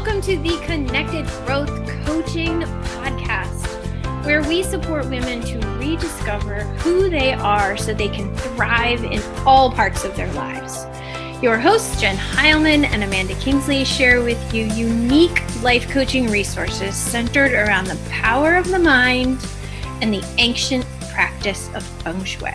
welcome to the Connected Growth Coaching Podcast, where we support women to rediscover who they are so they can thrive in all parts of their lives. Your hosts, Jen Heilman and Amanda Kingsley, share with you unique life coaching resources centered around the power of the mind and the ancient practice of feng shui.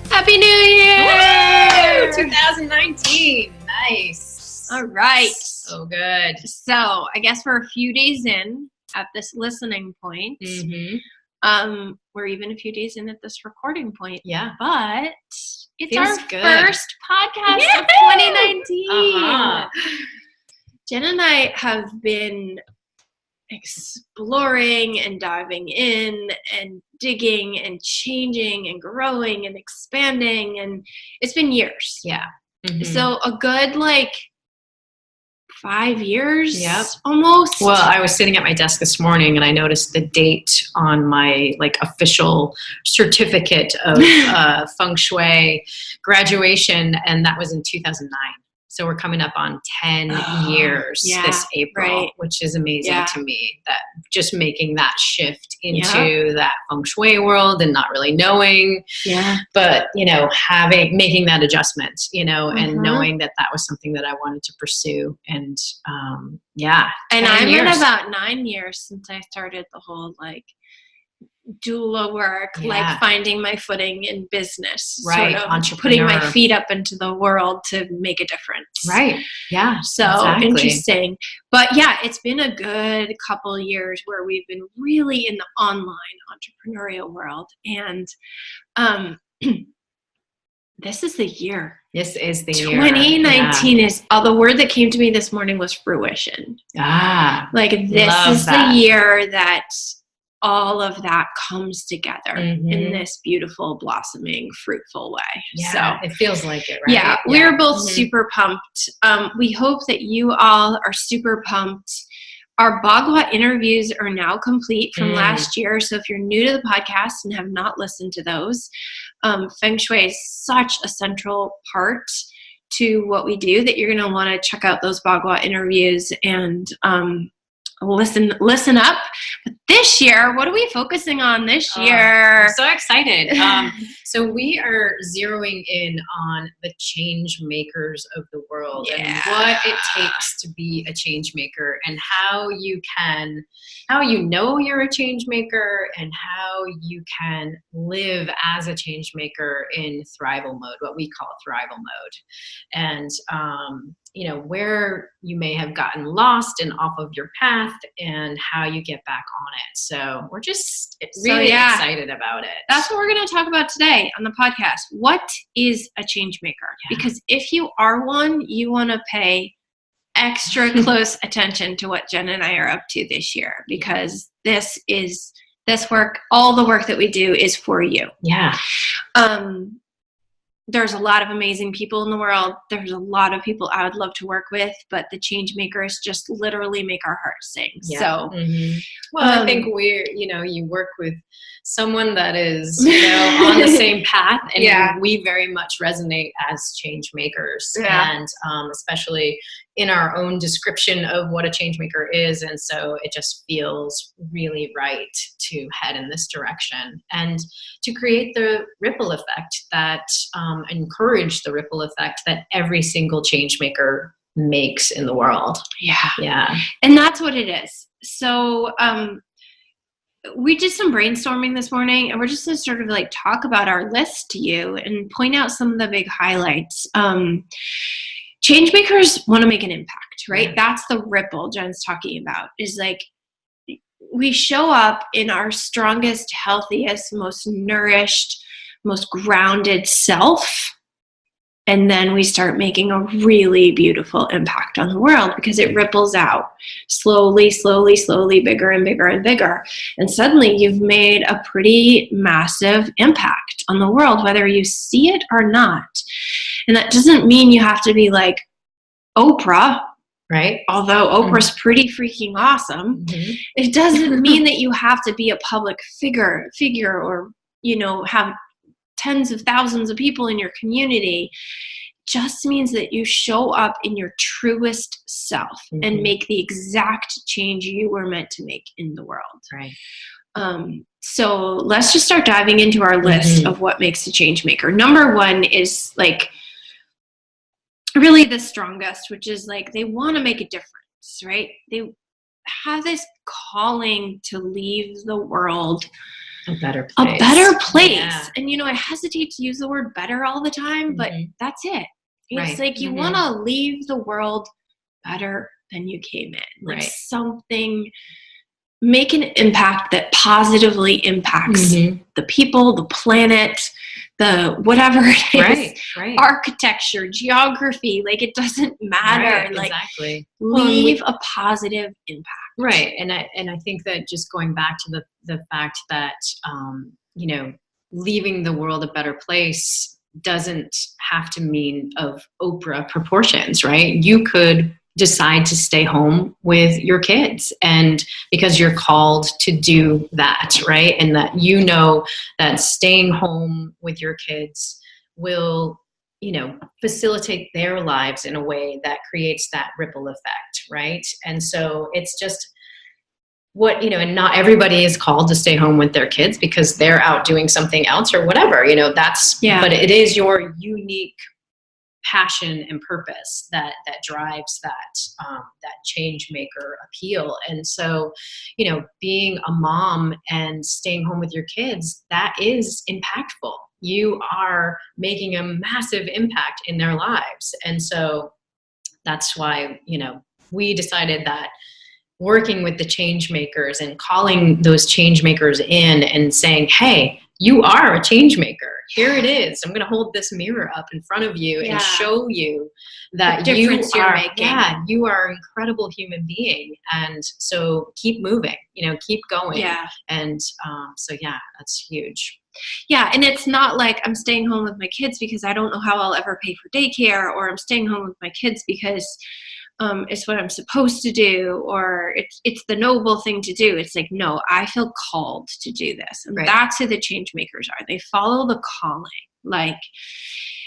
Happy New Year! Woo! 2019. Nice. All right. So good. So I guess we're a few days in at this listening point. Mm-hmm. We're even a few days in at this recording point. Yeah. But it's Feels our good. First podcast of 2019. Uh-huh. Jen and I have been exploring and diving in and digging and changing and growing and expanding, and it's been years. Yeah. Mm-hmm. So a good 5 years, Yep. almost. Well, I was sitting at my desk this morning and I noticed the date on my official certificate of feng shui graduation, and that was in 2009. So we're coming up on 10 years this April, which is amazing to me, that just making that shift into that feng shui world and not really knowing, but, making that adjustment, and knowing that that was something that I wanted to pursue. And, and I'm at about 9 years since I started the whole doula work, finding my footing in business, right? Sort of Entrepreneur. putting my feet up into the world to make a difference, right? Yeah. So interesting. But it's been a good couple of years where we've been really in the online entrepreneurial world, and this is the year. This is the 2019 is the word that came to me this morning was fruition. This is the year that all of that comes together in this beautiful, blossoming, fruitful way. Yeah, so it feels like it, right? Yeah, we're both super pumped. We hope that you all are super pumped. Our Bagua interviews are now complete from last year. So if you're new to the podcast and have not listened to those, Feng Shui is such a central part to what we do that you're going to want to check out those Bagua interviews and listen up. But this year, what are we focusing on this year? I'm so excited. So we are zeroing in on the change makers of the world and what it takes to be a change maker, and how you know you're a change maker, and how you can live as a change maker in thrival mode, what we call thrival mode. And where you may have gotten lost and off of your path, and how you get back on it. So we're just really excited about it. That's what we're going to talk about today on the podcast. What is a change maker? Because if you are one, you want to pay extra close attention to what Jen and I are up to this year, because this work, all the work that we do is for you. Yeah. There's a lot of amazing people in the world. There's a lot of people I would love to work with, but the change makers just literally make our hearts sing. Yeah. So, well, I think you work with someone that is, on the same path, and we very much resonate as change makers, and especially in our own description of what a change maker is. And so it just feels really right to head in this direction and to create the ripple effect that encourage the ripple effect that every single change maker makes in the world. Yeah. And that's what it is. So we did some brainstorming this morning, and we're just going to sort of talk about our list to you and point out some of the big highlights. Change makers want to make an impact, right? Yeah. That's the ripple Jen's talking about, is we show up in our strongest, healthiest, most nourished, most grounded self, and then we start making a really beautiful impact on the world, because it ripples out slowly, slowly, slowly, bigger and bigger and bigger. And suddenly you've made a pretty massive impact on the world, whether you see it or not. And that doesn't mean you have to be like Oprah, right? Although Oprah's pretty freaking awesome. It doesn't mean that you have to be a public figure or, have tens of thousands of people in your community. just means that you show up in your truest self and make the exact change you were meant to make in the world. Right. So let's just start diving into our list of what makes a change maker. Number one is like really the strongest, which is like they want to make a difference, right? They have this calling to leave the world a better place. Yeah. And, you know, I hesitate to use the word better all the time, but that's it. It's like you want to leave the world better than you came in. Like something, make an impact that positively impacts the people, the planet, the whatever it is, architecture, geography, like it doesn't matter. Like leave a positive impact. Right. And I think that just going back to the fact that, you know, leaving the world a better place doesn't have to mean of Oprah proportions, right? You could decide to stay home with your kids, and because you're called to do that, right? And that you know that staying home with your kids will, you know, facilitate their lives in a way that creates that ripple effect, right? And so it's just what, you know, and not everybody is called to stay home with their kids because they're out doing something else or whatever, you know, but it is your unique passion and purpose that drives that change maker appeal. And so, you know, being a mom and staying home with your kids, that is impactful. You are making a massive impact in their lives. And so that's why, you know, we decided that working with the change makers and calling those change makers in and saying, hey, you are a change maker. Here it is. I'm going to hold this mirror up in front of you and show you that you're making. Yeah, you are an incredible human being. And so keep moving, you know, keep going. Yeah. And so, yeah, that's huge. Yeah. And it's not like I'm staying home with my kids because I don't know how I'll ever pay for daycare, or I'm staying home with my kids because it's what I'm supposed to do, or it's the noble thing to do. It's like, no, I feel called to do this. And that's who the change makers are. They follow the calling, like,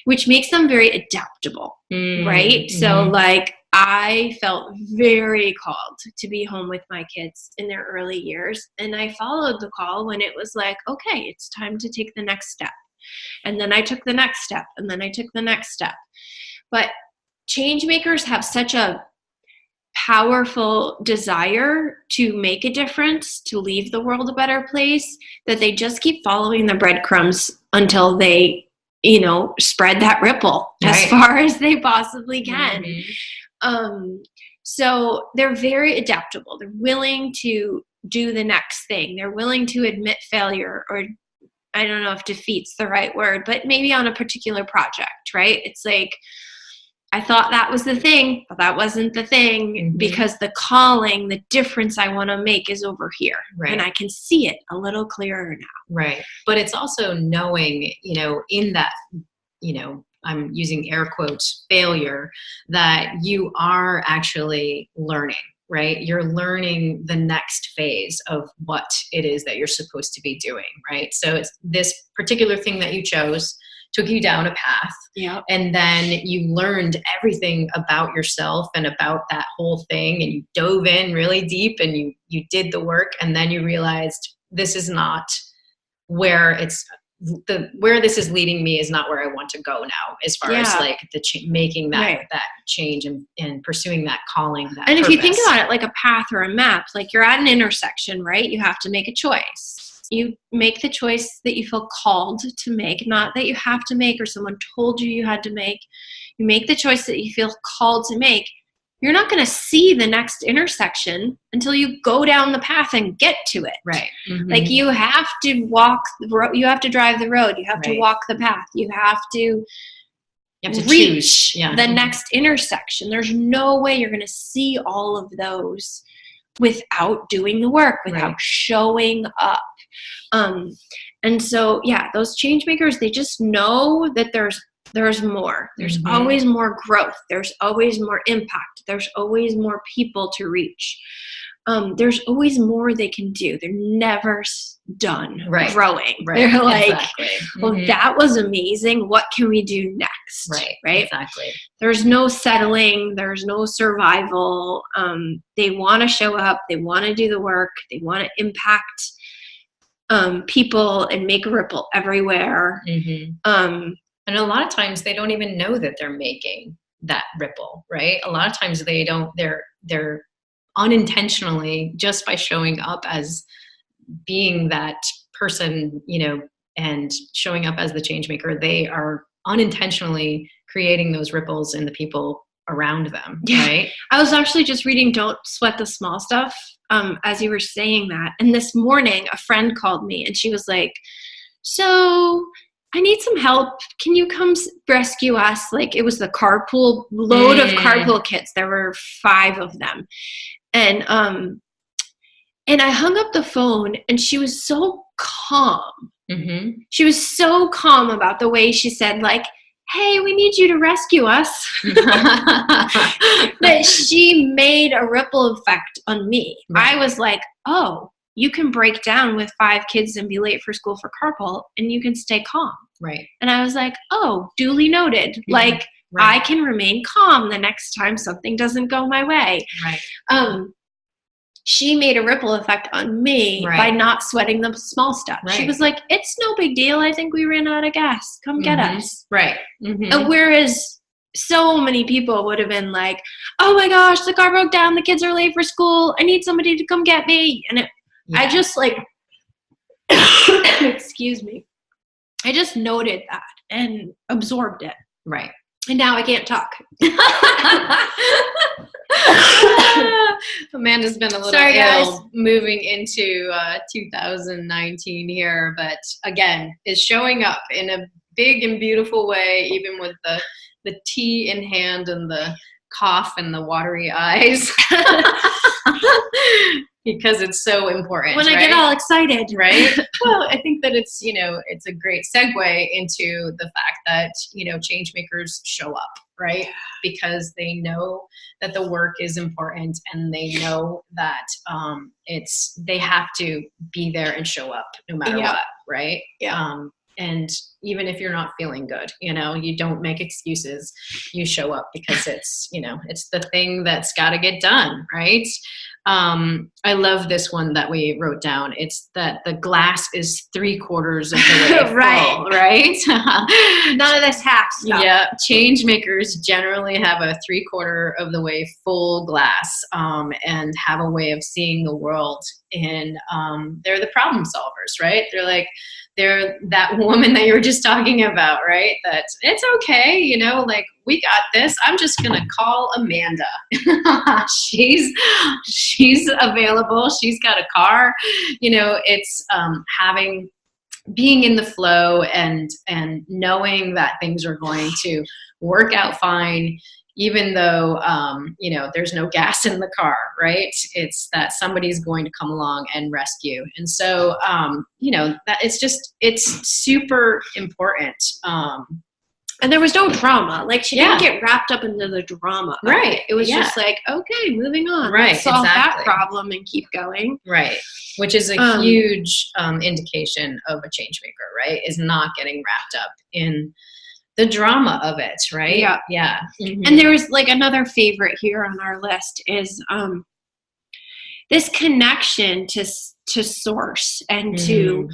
which makes them very adaptable, right? So like I felt very called to be home with my kids in their early years. And I followed the call when it was like, okay, it's time to take the next step. And then I took the next step, and then I took the next step. But change makers have such a powerful desire to make a difference, to leave the world a better place, that they just keep following the breadcrumbs until they, you know, spread that ripple as far as they possibly can. So they're very adaptable. They're willing to do the next thing. They're willing to admit failure, or I don't know if defeat's the right word, but maybe on a particular project, right? It's like, I thought that was the thing, but that wasn't the thing, because the calling, the difference I want to make is over here. And I can see it a little clearer now. Right. But it's also knowing, you know, in that, you know, I'm using air quotes, failure, that you are actually learning, right? You're learning the next phase of what it is that you're supposed to be doing, right? So it's this particular thing that you chose took you down a path. And then you learned everything about yourself and about that whole thing, and you dove in really deep and you did the work, and then you realized this is not where where this is leading me is not where I want to go now, as far as like making that change and pursuing that calling, that and purpose. If you think about it like a path or a map, like you're at an intersection, right? You have to make a choice. You make the choice that you feel called to make, not that you have to make or someone told you had to make. You make the choice that you feel called to make. You're not going to see the next intersection until you go down the path and get to it. Right. Like you have to walk the road. You have to drive the road. You have to walk the path. You have to reach the next intersection. There's no way you're going to see all of those without doing the work, without showing up. And so, yeah, those change makers, they just know that there's more. There's always more growth. There's always more impact. There's always more people to reach. there's always more they can do. They're never done growing. Right. They're like, exactly. well, that was amazing. What can we do next? Right. Exactly. There's no settling. There's no survival. They want to show up. They want to do the work. They want to impact people and make a ripple everywhere. And a lot of times they don't even know that they're making that ripple, right? A lot of times they don't, they're unintentionally, just by showing up as being that person, you know, and showing up as the change maker, they are unintentionally creating those ripples in the people around them, right? I was actually just reading Don't Sweat the Small Stuff as you were saying that. And this morning, a friend called me and she was like, so I need some help. Can you come rescue us? Like, it was the carpool load of carpool kids. There were 5 of them. And I hung up the phone and she was so calm. She was so calm about the way she said, like, hey, we need you to rescue us. That she made a ripple effect on me. I was like, oh, you can break down with 5 kids and be late for school for carpool and you can stay calm. Right. And I was like, oh, duly noted. Like, I can remain calm the next time something doesn't go my way. She made a ripple effect on me by not sweating the small stuff. She was like, it's no big deal. I think we ran out of gas. Come get us. Whereas so many people would have been like, oh my gosh, the car broke down. The kids are late for school. I need somebody to come get me. And I just like, excuse me. I just noted that and absorbed it. Right. And now I can't talk. Amanda's been a little ill moving into 2019 here, but again, is showing up in a big and beautiful way, even with the tea in hand and the cough and the watery eyes. Because it's so important. When I get all excited. Right? Well, I think that it's, you know, it's a great segue into the fact that, you know, change makers show up, right? Because they know that the work is important and they know that they have to be there and show up no matter what, right? And even if you're not feeling good, you know, you don't make excuses, you show up because it's, you know, it's the thing that's got to get done, right? I love this one that we wrote down. It's that the glass is 3/4 of the way full, right? None of this half stuff. Yeah. Change makers generally have a 3/4 of the way full glass, and have a way of seeing the world in, they're the problem solvers, right? They're that woman that you were just talking about, right? That it's okay, you know, like, we got this. I'm just going to call Amanda. She's available. She's got a car. You know, it's being in the flow and knowing that things are going to work out fine, even though, you know, there's no gas in the car, right? It's that somebody's going to come along and rescue. And so, you know, that it's super important. And there was no drama. Like, she didn't get wrapped up into the drama. Right. It was just like, okay, moving on. Right. Let's solve that problem and keep going. Right. Which is a huge indication of a change maker, right? Is not getting wrapped up in the drama of it, right? Yeah. And there was like another favorite here on our list is this connection to source and to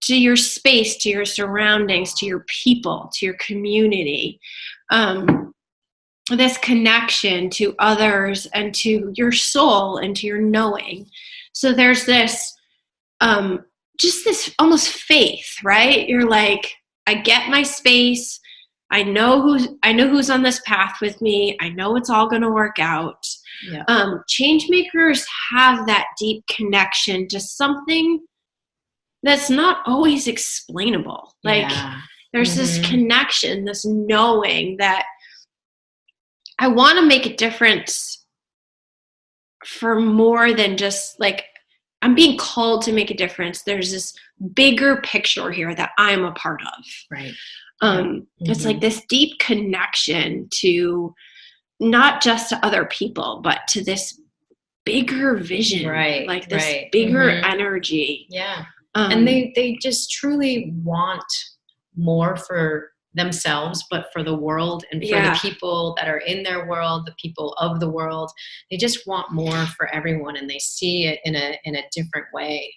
your space, to your surroundings, to your people, to your community. This connection to others and to your soul and to your knowing. So there's this, just this almost faith, right? You're like, I get my space. I know who's on this path with me. I know it's all going to work out. Change makers have that deep connection to something that's not always explainable. Like, there's this connection, this knowing that I want to make a difference for more than just like, I'm being called to make a difference. There's this bigger picture here that I'm a part of. Right. It's like this deep connection to not just to other people, but to this bigger vision, right, like this right. bigger energy. Yeah. And they just truly want more for themselves, but for the world and for the people that are in their world, the people of the world. They just want more for everyone, and they see it in a different way.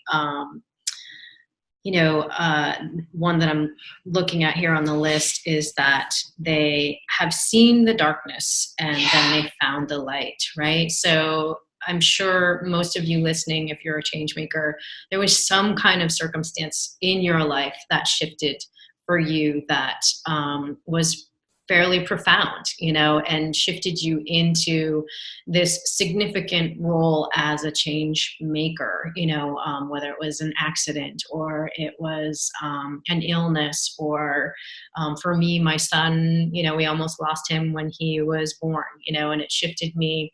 One that I'm looking at here on the list is that they have seen the darkness and then they found the light, right? So I'm sure most of you listening, if you're a change maker, there was some kind of circumstance in your life that shifted for you that was fairly profound, and shifted you into this significant role as a change maker, whether it was an accident or it was an illness, or for me, my son, we almost lost him when he was born, and it shifted me.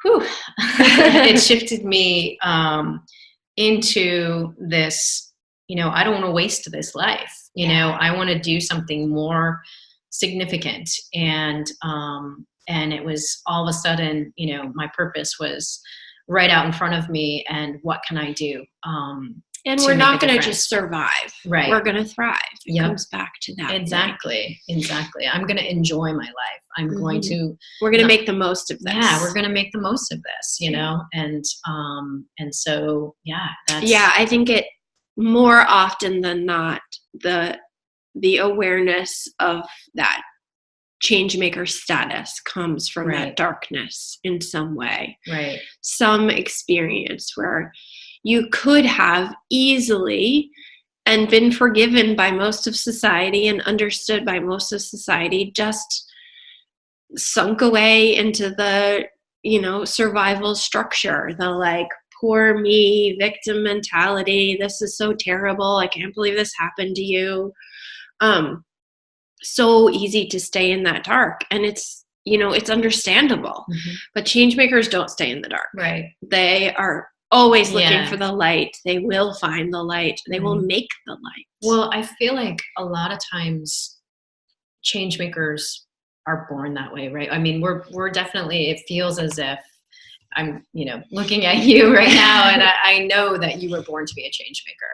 It shifted me into this, I don't want to waste this life. I want to do something more significant. And it was all of a sudden, my purpose was right out in front of me. And what can I do? And we're not going to just survive. Right. We're going to thrive. It comes back to that. Exactly. Exactly. I'm going to enjoy my life. I'm going to. We're going to make the most of this. Yeah, we're going to make the most of this, and so, I think it more often than not, the awareness of that change maker status comes from that darkness in some way. Right. Some experience where you could have easily and been forgiven by most of society and understood by most of society, just sunk away into the, survival structure, the like, poor me, victim mentality. This is so terrible. I can't believe this happened to you. So easy to stay in that dark. And it's, it's understandable. But change makers don't stay in the dark. Right. They are always looking for the light. They will find the light. They will make the light. Well, I feel like a lot of times change makers are born that way, right? I mean, we're definitely, it feels as if I'm, looking at you right now, and I know that you were born to be a change maker.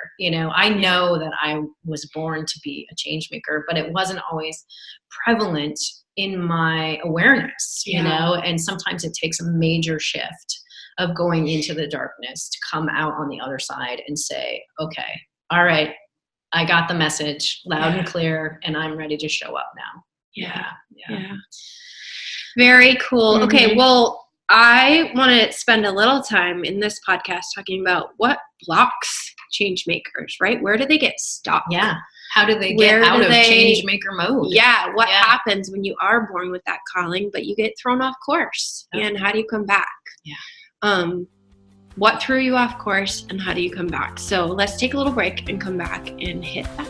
I know that I was born to be a change maker, but it wasn't always prevalent in my awareness, and sometimes it takes a major shift of going into the darkness to come out on the other side and say, okay, all right, I got the message loud and clear, and I'm ready to show up now. Yeah. Very cool. Okay, well, I want to spend a little time in this podcast talking about what blocks change makers, right? Where do they get stuck? Yeah. How do they get out of change maker mode? Yeah. What happens when you are born with that calling, but you get thrown off course? And how do you come back? Yeah. What threw you off course and how do you come back? So let's take a little break and come back and hit that.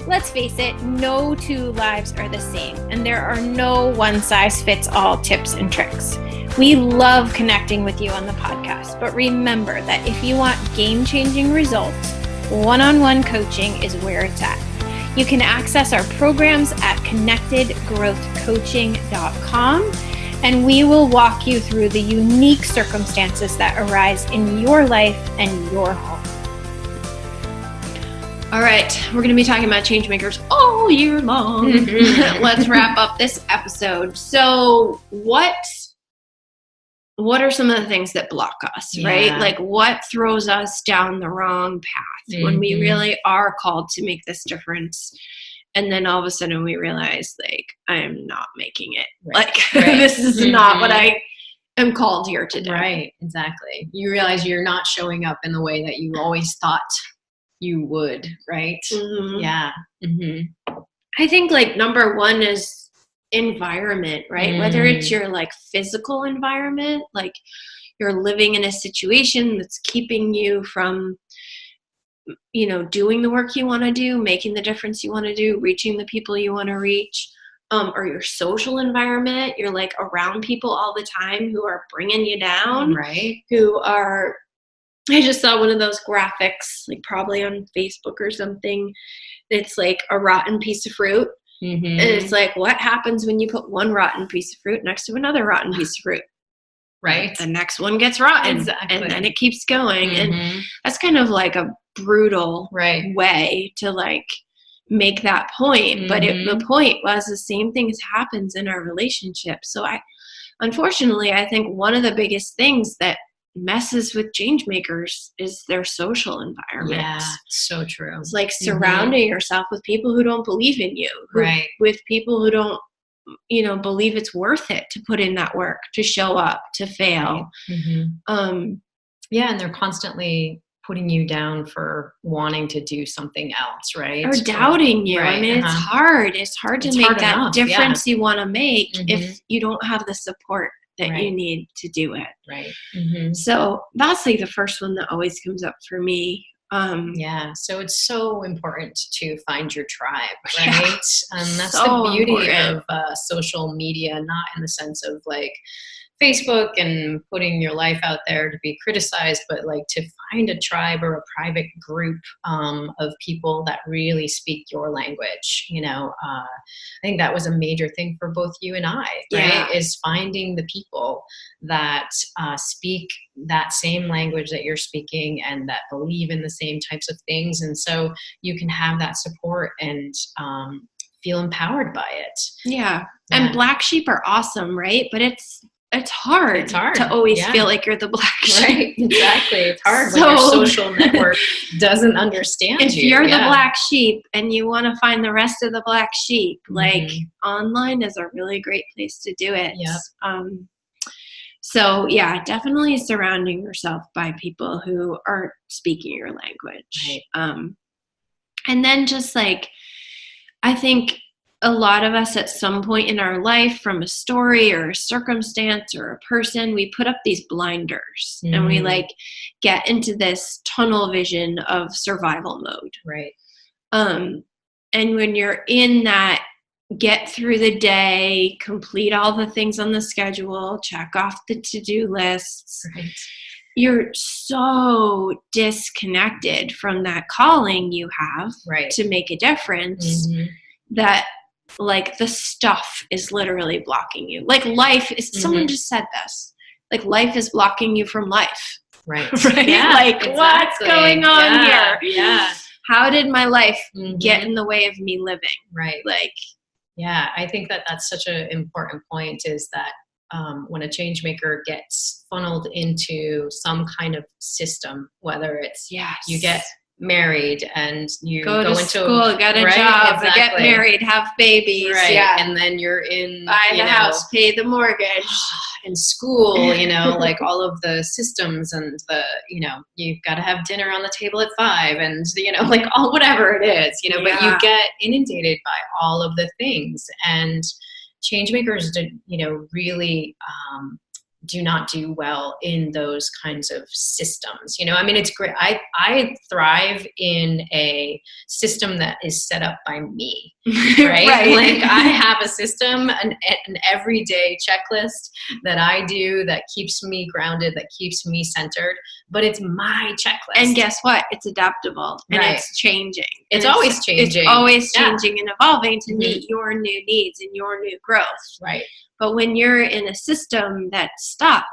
Let's face it, no two lives are the same, and there are no one-size-fits-all tips and tricks. We love connecting with you on the podcast, but remember that if you want game-changing results, one-on-one coaching is where it's at. You can access our programs at connectedgrowthcoaching.com, and we will walk you through the unique circumstances that arise in your life and your home. All right, we're going to be talking about change makers all year long. Let's wrap up this episode. So what are some of the things that block us, right? Like what throws us down the wrong path when we really are called to make this difference? And then all of a sudden we realize, like, I am not making it. This is not what I am called here to do. Right, exactly. You realize you're not showing up in the way that you always thought you would, right? Yeah. I think like number one is environment, right? Whether it's your like physical environment, like you're living in a situation that's keeping you from, doing the work you want to do, making the difference you want to do, reaching the people you want to reach, or your social environment. You're like around people all the time who are bringing you down, right? Who are, I just saw one of those graphics, like probably on Facebook or something. It's like a rotten piece of fruit. Mm-hmm. And it's like, what happens when you put one rotten piece of fruit next to another rotten piece of fruit? Right. The next one gets rotten. Exactly. And then it keeps going. Mm-hmm. And that's kind of like a brutal right. way to like make that point. Mm-hmm. But the point was the same thing happens in our relationship. So unfortunately, I think one of the biggest things that messes with ChangeMakers is their social environment. Yeah, so true. It's like surrounding yourself with people who don't believe in you, right? With people who don't, believe it's worth it to put in that work, to show up, to fail. Right. Mm-hmm. Yeah, and they're constantly putting you down for wanting to do something else, right? Or doubting you. Right. I mean, it's hard. It's hard to make that difference you want to make if you don't have the support that you need to do it. Right. So that's like the first one that always comes up for me. Yeah. So it's so important to find your tribe, right? That's so the beauty important. of social media, not in the sense of like Facebook and putting your life out there to be criticized, but like to find a tribe or a private group of people that really speak your language. I think that was a major thing for both you and I, right? Is finding the people that speak that same language that you're speaking and that believe in the same types of things. And so you can have that support and feel empowered by it. Yeah. And black sheep are awesome, right? But it's hard to always feel like you're the black sheep. Right, exactly. It's hard when your social network doesn't understand you. If you're the black sheep and you want to find the rest of the black sheep, like online is a really great place to do it. Yep. So yeah, definitely surrounding yourself by people who aren't speaking your language. Right. And then just like, I think a lot of us at some point in our life, from a story or a circumstance or a person, we put up these blinders and we like get into this tunnel vision of survival mode. Right. And when you're in that, get through the day, complete all the things on the schedule, check off the to-do lists. Right. You're so disconnected from that calling you have to make a difference that like the stuff is literally blocking you. Like life is, someone just said this, like life is blocking you from life. Right. Right? Yeah, like exactly. What's going on here? Yeah. How did my life get in the way of me living? Right. Like, yeah, I think that that's such an important point, is that when a change maker gets funneled into some kind of system, whether it's you get married and you go into school, get a job, get married, have babies, and then you're in buy the house, pay the mortgage, in school, like all of the systems and the, you've got to have dinner on the table at 5 and, like all, whatever it is, but you get inundated by all of the things, and change makers really do not do well in those kinds of systems. I mean, it's great. I thrive in a system that is set up by me, right? Like I have a system, an everyday checklist that I do that keeps me grounded, that keeps me centered, but it's my checklist. And guess what? It's adaptable and it's changing. It's always changing. It's always changing and evolving to meet your new needs and your new growth. Right. But when you're in a system that's stuck,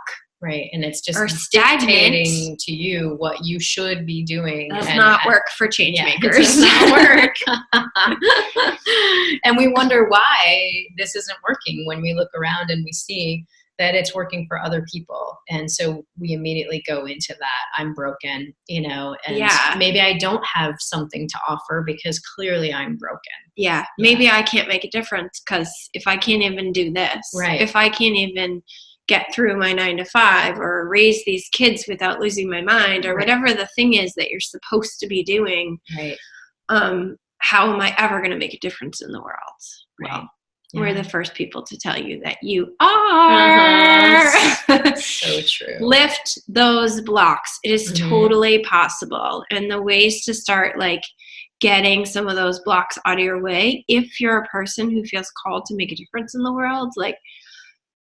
right, and it's just or stagnating to you what you should be doing, does not work for change makers. It does not work. And we wonder why this isn't working when we look around and we see that it's working for other people. And so we immediately go into that. I'm broken, and maybe I don't have something to offer because clearly I'm broken. Yeah. Maybe I can't make a difference because if I can't even do this, if I can't even get through my 9 to 5 or raise these kids without losing my mind or whatever the thing is that you're supposed to be doing, how am I ever going to make a difference in the world? Well, we're the first people to tell you that you are. So true. Lift those blocks. It is totally possible. And the ways to start like getting some of those blocks out of your way, if you're a person who feels called to make a difference in the world, like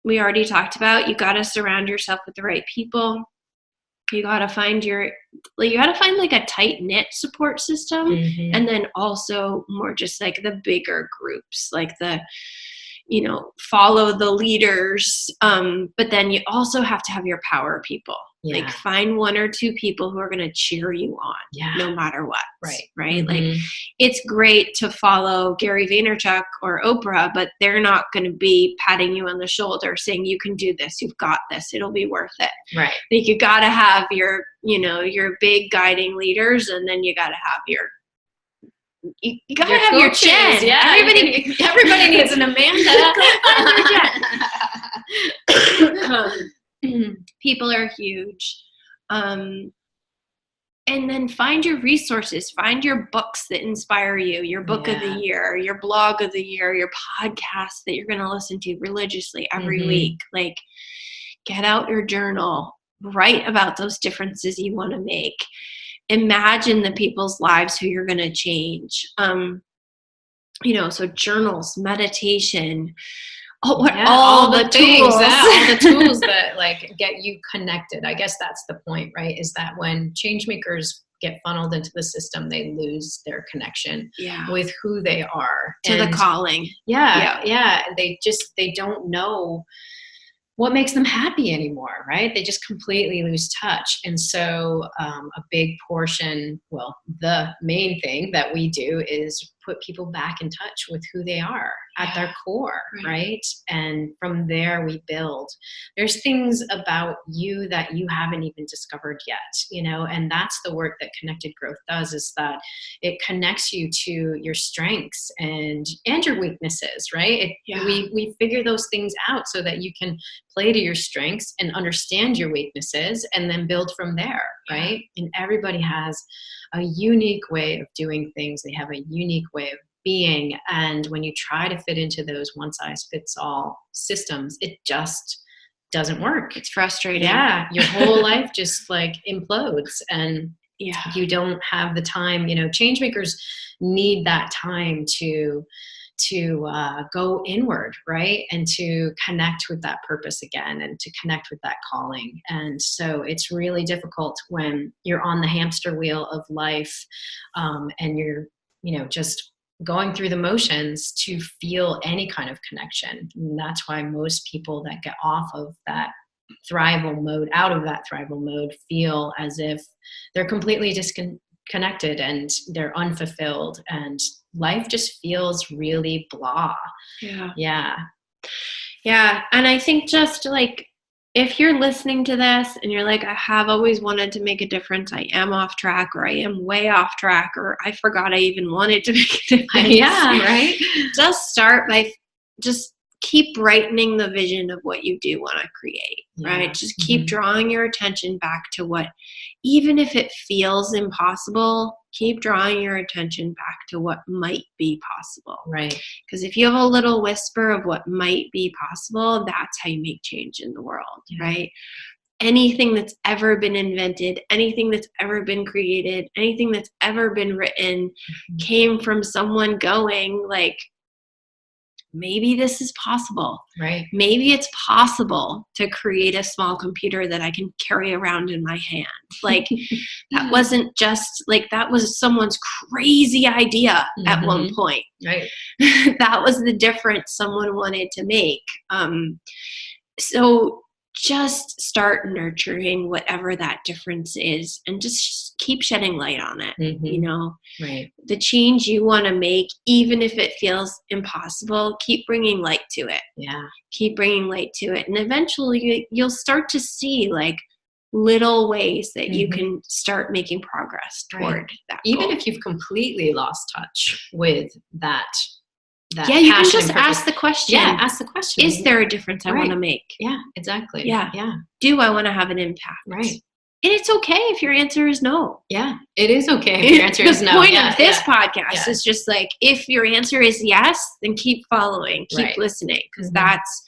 we already talked about, you got to surround yourself with the right people. You got to find like a tight knit support system, and then also more just like the bigger groups, like the, follow the leaders. But then you also have to have your power people. Like find one or two people who are going to cheer you on no matter what. Right. Like it's great to follow Gary Vaynerchuk or Oprah, but they're not going to be patting you on the shoulder saying you can do this. You've got this. It'll be worth it. Right. Like you got to have your big guiding leaders, and then you got to have you gotta have your Jen. Yeah. Everybody needs an Amanda. People are huge. And then find your resources, find your books that inspire you, your book of the year, your blog of the year, your podcast that you're going to listen to religiously every week. Like get out your journal, write about those differences you want to make. Imagine the people's lives who you're going to change. So journals, meditation, all the tools. All the tools that like get you connected. I guess that's the point, right? Is that when changemakers get funneled into the system, they lose their connection with who they are. To the calling. Yeah. They don't know what makes them happy anymore, right? They just completely lose touch. And so a big portion, the main thing that we do is put people back in touch with who they are at their core, right? And from there we build. There's things about you that you haven't even discovered yet, and that's the work that Connected Growth does, is that it connects you to your strengths and your weaknesses, right? We figure those things out so that you can play to your strengths and understand your weaknesses and then build from there, right? And everybody has a unique way of doing things. They have a unique way of being. And when you try to fit into those one-size-fits-all systems, it just doesn't work. It's frustrating. Yeah. Your whole life just like implodes, and you don't have the time. Changemakers need that time to go inward, right? And to connect with that purpose again, and to connect with that calling. And so it's really difficult when you're on the hamster wheel of life, and you're, just going through the motions to feel any kind of connection. And that's why most people that get off of that thrival mode, out of that thrival mode, feel as if they're completely disconnected and they're unfulfilled, and life just feels really blah. Yeah. And I think just like, if you're listening to this and you're like, I have always wanted to make a difference, I am off track, or I am way off track, or I forgot I even wanted to make a difference. Right. Just start by just keep brightening the vision of what you do want to create, right? Just keep drawing your attention back to what, even if it feels impossible, keep drawing your attention back to what might be possible. Right. Because if you have a little whisper of what might be possible, that's how you make change in the world, right? Anything that's ever been invented, anything that's ever been created, anything that's ever been written came from someone going like, maybe this is possible. Right. Maybe it's possible to create a small computer that I can carry around in my hand. Like that wasn't just like, that was someone's crazy idea at one point. Right. That was the difference someone wanted to make. So just start nurturing whatever that difference is, and just keep shedding light on it. Right. The change you want to make, even if it feels impossible, keep bringing light to it. Keep bringing light to it, and eventually you'll start to see like little ways that you can start making progress toward that even goal. If you've completely lost touch with that you can just ask the question. Ask the question. Is there a difference I want to make? Yeah, exactly. Yeah. Do I want to have an impact? Right. And it's okay if your answer is no. Yeah, it is okay if your answer is no. The point of this podcast is just like, if your answer is yes, then keep following, keep listening, because that's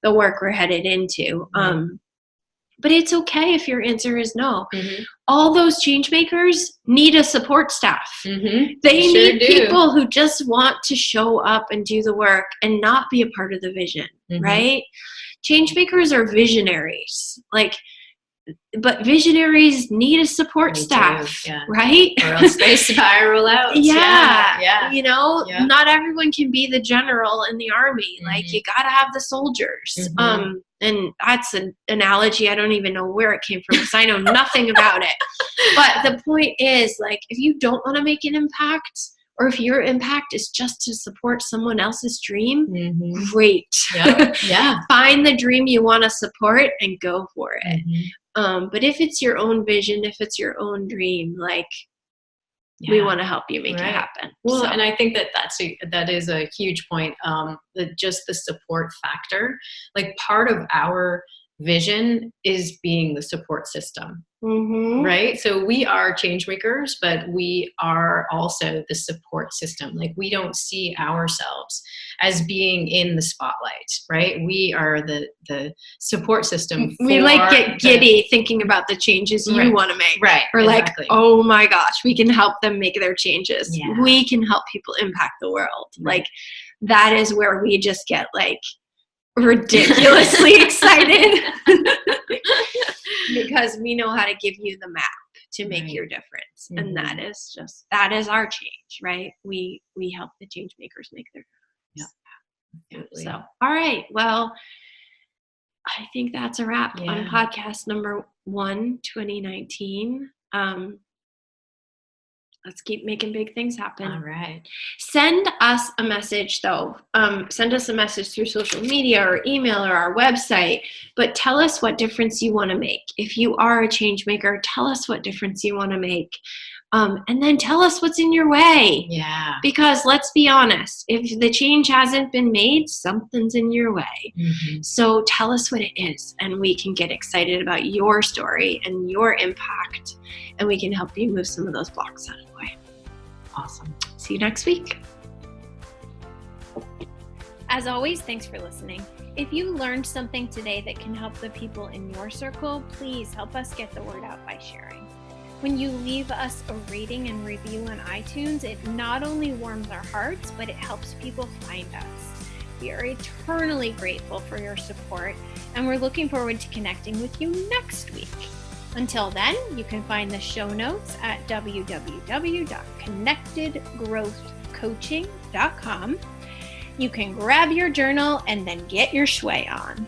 the work we're headed into. But it's okay if your answer is no. All those change makers need a support staff. They need people who just want to show up and do the work and not be a part of the vision, right? Change makers are visionaries. Like, but visionaries need a support staff, right? Or else they spiral out. Yeah. You know, not everyone can be the general in the army. Mm-hmm. Like, you got to have the soldiers. Mm-hmm. And that's an analogy. I don't even know where it came from because I know nothing about it. But the point is, like, if you don't want to make an impact, or if your impact is just to support someone else's dream, great. Yeah. Find the dream you want to support and go for it. Mm-hmm. But if it's your own vision, if it's your own dream, like, we want to help you make it happen. Well, and I think that is a huge point. Just the support factor, like, part of our vision is being the support system. Right? So we are change makers, but we are also the support system. Like, we don't see ourselves as being in the spotlight, right? We are the support system. We get giddy thinking about the changes you want to make. Right. Or like, oh my gosh, we can help them make their changes. Yeah. We can help people impact the world. Right. Like, that is where we just get like ridiculously excited. Because we know how to give you the map to make your difference. And that is our change, right? We help the change makers make their difference. So, all right. Well, I think that's a wrap on podcast number 1, 2019. Let's keep making big things happen. All right. Send us a message, though. Send us a message through social media or email or our website. But tell us what difference you want to make. If you are a change maker, tell us what difference you want to make. And then tell us what's in your way. Yeah. Because let's be honest, if the change hasn't been made, something's in your way. So tell us what it is, and we can get excited about your story and your impact, and we can help you move some of those blocks out of the way. Awesome. See you next week. As always, thanks for listening. If you learned something today that can help the people in your circle, please help us get the word out by sharing. When you leave us a rating and review on iTunes, it not only warms our hearts, but it helps people find us. We are eternally grateful for your support, and we're looking forward to connecting with you next week. Until then, you can find the show notes at www.connectedgrowthcoaching.com. You can grab your journal and then get your shui on.